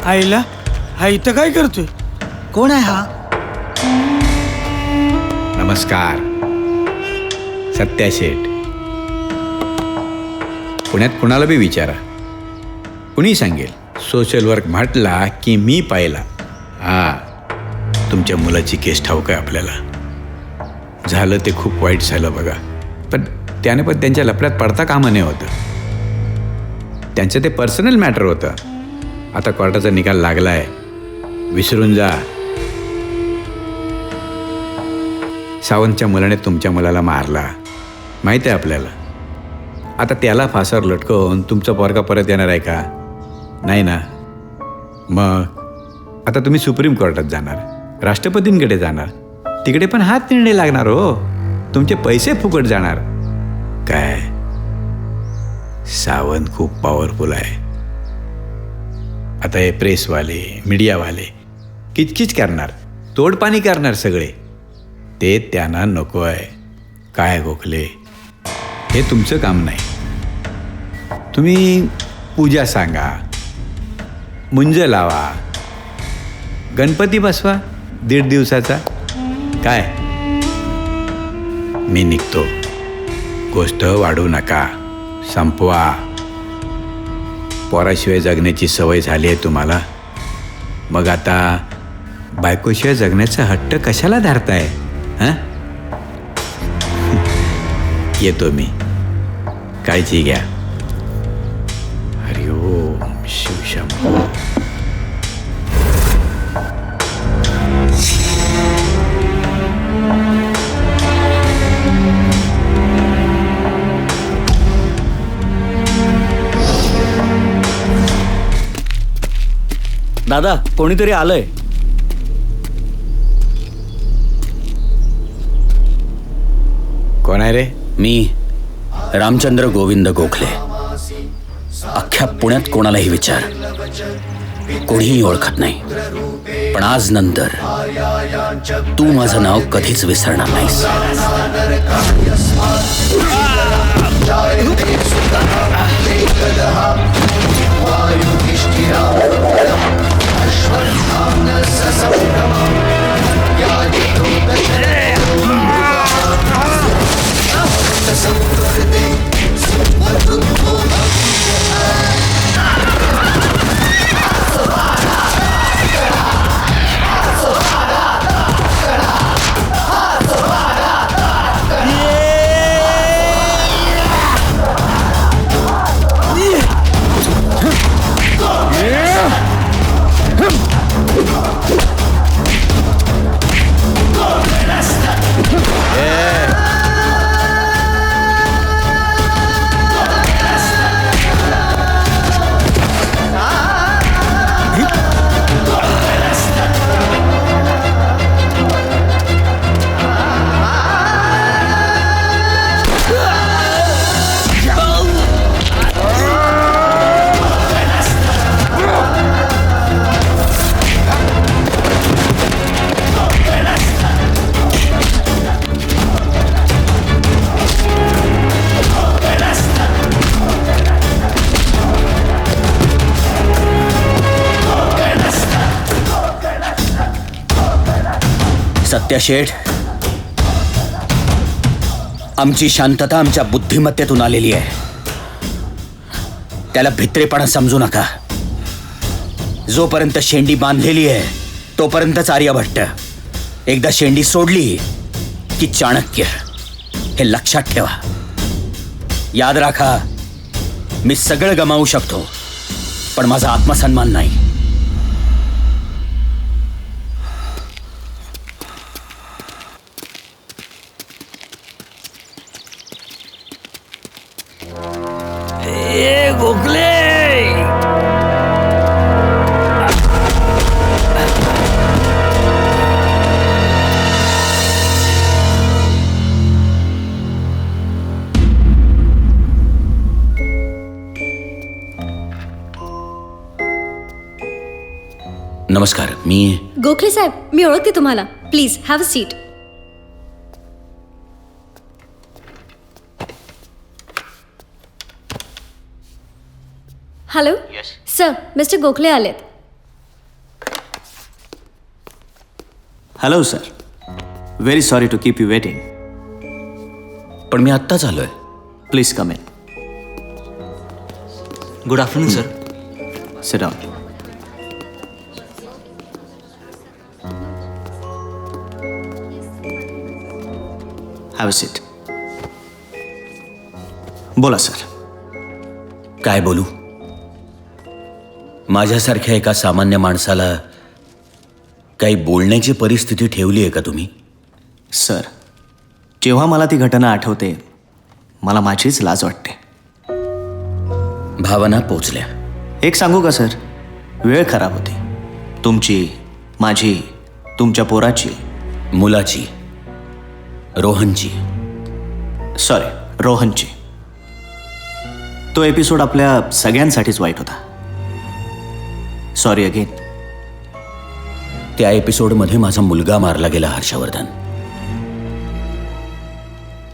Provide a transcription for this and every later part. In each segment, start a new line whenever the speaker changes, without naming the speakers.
आईला हा इथं काय करतोय?
कोण आहे हा?
नमस्कार. सत्या शेठ. पुण्यात कुणाला बी विचारा, कुणी सांगेल सोशल वर्क म्हटला की मी पाहिला. तुमच्या मुलाची केस ठाऊक आहे आपल्याला. झालं ते खूप वाईट झालं बघा, पण त्याने पण त्यांच्या लफड्यात पडता कामा नये होतं. त्यांचं ते पर्सनल मॅटर होतं. आता कोर्टाचा निकाल लागलाय, विसरून जा. सावंतच्या मुलाने तुमच्या मुलाला मारला, माहीत आहे आपल्याला. आता त्याला फासावर लटकवून तुमचा पोरगा परत येणार आहे का? नाही ना. मग आता तुम्ही सुप्रीम कोर्टात जाणार, राष्ट्रपतींकडे जाणार, तिकडे पण हात निर्णय लागणार हो. तुमचे पैसे फुकट जाणार. काय सावंत खूप पॉवरफुल आहे. आता हे प्रेसवाले, मीडियावाले किचकिच करणार, तोडपाणी करणार सगळे. ते त्यांना नको आहे. काय गोखले, हे तुमचं काम नाही. तुम्ही पूजा सांगा, मुंज लावा, गणपती बसवा 1.5 दिवसाचा. काय मी निघतो. गोष्ट वाढू नका, संपवा. पोराशिवाय जगण्याची सवय झाली आहे तुम्हाला. मग आता बायकोशिवाय जगण्याचा हट्ट कशाला धरताय? हां, येतो मी. काळजी घ्या. हरि ओम शिवशंभो.
दादा, कोणीतरी आलंय.
कोण आहे रे?
मी रामचंद्र गोविंद गोखले. अख्ख्या पुण्यात कोणालाही विचार, कोणीही ओळखत नाही. पण आज नंतर तू माझं नाव कधीच विसरणार नाहीस. सत्या शेठ, आमची शांतता आमच्या बुद्धिमत्तेतून आलेली आहे. त्याला भित्रेपणा समजू नका. जोपर्यंत शेंडी बांधलेली आहे तोपर्यंतच आर्यभट्ट. एकदा शेंडी सोडली की चाणक्य. हे लक्षात ठेवा. याद राखा, मी सगळं गमावू शकतो, पण माझा आत्मसन्मान नाही.
गोखले,
नमस्कार. मी
गोखले साहेब, मी ओळखते तुम्हाला. Please have a seat. Hello sir, mister Gokhale आलेत.
Hello sir, very sorry to keep you waiting.
पण मी आत्ताच आलोय.
Please come in.
Good afternoon sir.
Sit down. Have a seat. बोला सर.
काय बोलू? माझ्यासारख्या एका सामान्य माणसाला काही बोलण्याची परिस्थिती ठेवली आहे का तुम्ही?
सर, जेव्हा मला ती घटना आठवते मला माझीच लाज वाटते.
भावना पोचल्या.
एक सांगू का सर, वेळ खराब होती. तुमची, माझी, तुमच्या पोराची,
मुलाची, रोहनची.
सॉरी, रोहनची. तो एपिसोड आपल्या सगळ्यांसाठीच वाईट होता. Sorry again.
त्या एपिसोडमध्ये माझा मुलगा मारला गेला, हर्षवर्धन.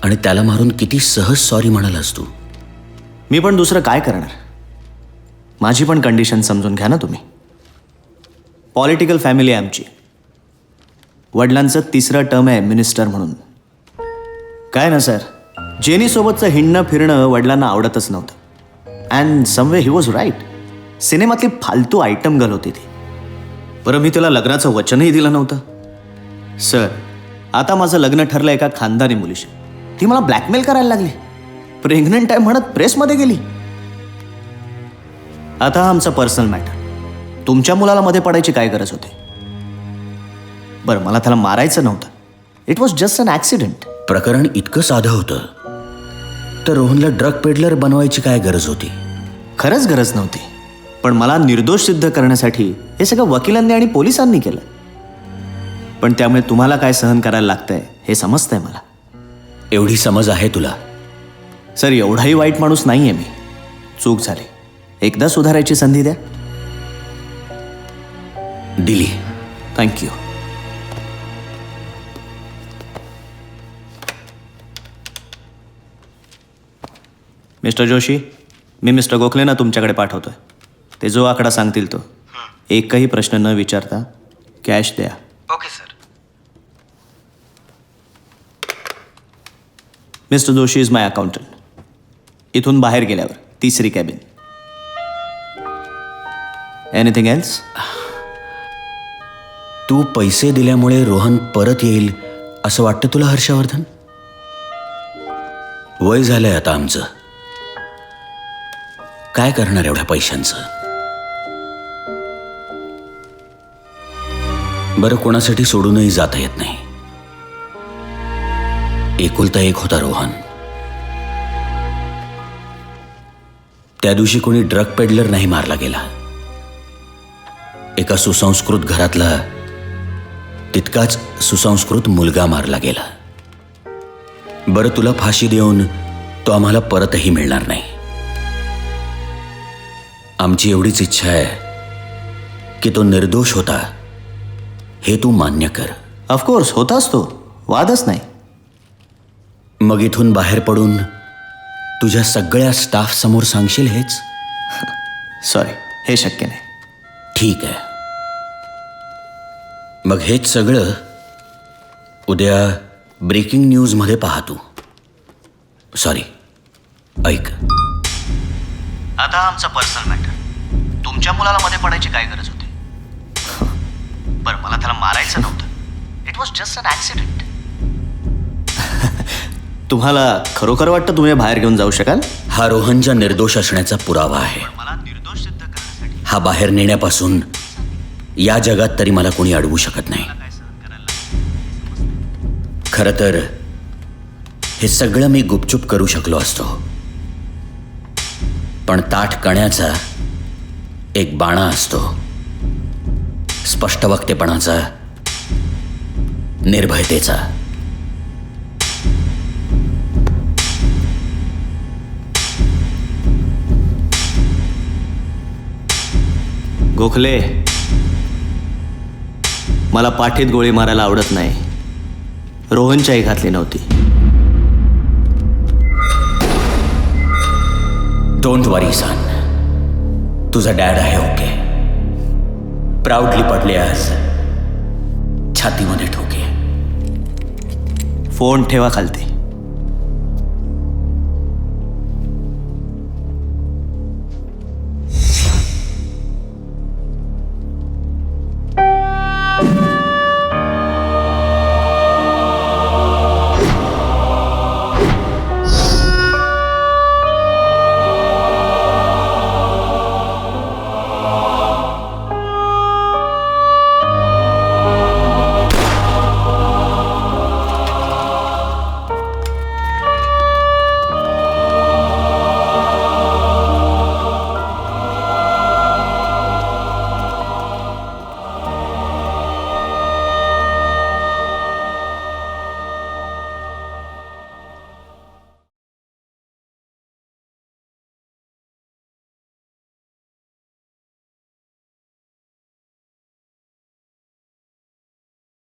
आणि त्याला मारून किती सहज सॉरी म्हणालास तू.
मी पण दुसरं काय करणार. माझी पण कंडिशन समजून घ्या ना तुम्ही. पॉलिटिकल फॅमिली आहे आमची. वडिलांचं 3रं टर्म आहे मिनिस्टर म्हणून. काय ना सर, जेनीसोबतचं हिंडणं फिरणं वडिलांना आवडतच नव्हतं. And somewhere he was right. सिनेमातली फालतू आयटम गर्ल होती ती. बरं, मी तिला लग्नाचं वचनही दिलं नव्हतं. सर, आता माझं लग्न ठरलं एका खानदानी मुलीशी. ती मला ब्लॅकमेल करायला लागली. प्रेग्नंट आहे म्हणत प्रेसमध्ये गेली. आता हा आमचा पर्सनल मॅटर. तुमच्या मुलाला मध्ये पडायची काय गरज होती? बरं, मला त्याला मारायचं नव्हतं. It was just an accident.
प्रकरण इतकं साधं होतं तर रोहनला ड्रग पेडलर बनवायची काय गरज होती?
खरंच गरज नव्हती. पण मला निर्दोष सिद्ध करण्यासाठी हे सगळं वकिलांनी आणि पोलिसांनी केलं. पण त्यामुळे तुम्हाला काय सहन करायला लागतंय हे समजतंय मला.
एवढी समज आहे तुला?
सर, एवढाही वाईट माणूस नाही आहे मी. चूक झाली, एकदा सुधारायची संधी द्या.
दिली.
थँक्यू. मिस्टर जोशी, मी मिस्टर गोखलेंना तुमच्याकडे पाठवतोय. ते जो आकडा सांगतील तो. एकही प्रश्न न विचारता कॅश द्या.
Okay sir.
Mister Joshi is my accountant. इथून बाहेर गेल्यावर 3री कॅबिन. Anything else?
तू पैसे दिल्यामुळे रोहन परत येईल असं वाटतं तुला, हर्षवर्धन? वय झालंय आता आमचं. काय करणार एवढ्या पैशांचं? बरं, कोणासाठी सोडूनही जाता येत नाही. एकुलता एक होता रोहन. त्या दिवशी कोणी ड्रग पेडलर नाही मारला गेला. एका सुसंस्कृत घरातला तितकाच सुसंस्कृत मुलगा मारला गेला. बरं, तुला फाशी देऊन तो आम्हाला परतही मिळणार नाही. आमची एवढीच इच्छा आहे की तो निर्दोष होता हे तू मान्य कर.
ऑफकोर्स होताच तो, वादच नाही.
मग इथून बाहेर पडून तुझ्या सगळ्या स्टाफ समोर सांगशील हेच?
सॉरी, हे शक्य नाही.
ठीक आहे. मग हेच सगळं उद्या ब्रेकिंग न्यूजमध्ये पाहतो. सॉरी, ऐक.
आता आमचा पर्सनल मॅटर. तुमच्या मुलाला मध्ये पडायची काय गरज होती? बरं, मला त्याला मारायचं नव्हतं. It was just an accident. तुम्हाला खरोखर वाटतं तुम्ही बाहेर घेऊन जाऊ शकाल?
हा रोहनच्या निर्दोष असण्याचा पुरावा आहे.
मला निर्दोष सिद्ध करण्यासाठी
हा बाहेर नेण्यापासून या जगात तरी मला कोणी अडवू शकत नाही. खरं तर हे सगळं मी गुपचूप करू शकलो असतो. पण ताठ कण्याचा एक बाणा असतो, स्पष्ट वक्तेपणाचा, निर्भयतेचा.
गोखले, मला पाठीत गोळी मारायला आवडत नाही. रोहनच्याही घातली नव्हती.
डोंट वरी सन, तुझा डॅड आहे ओके. प्राऊडली पडले आज छातीमध्ये ठेवून.
फोन ठेवा खालती.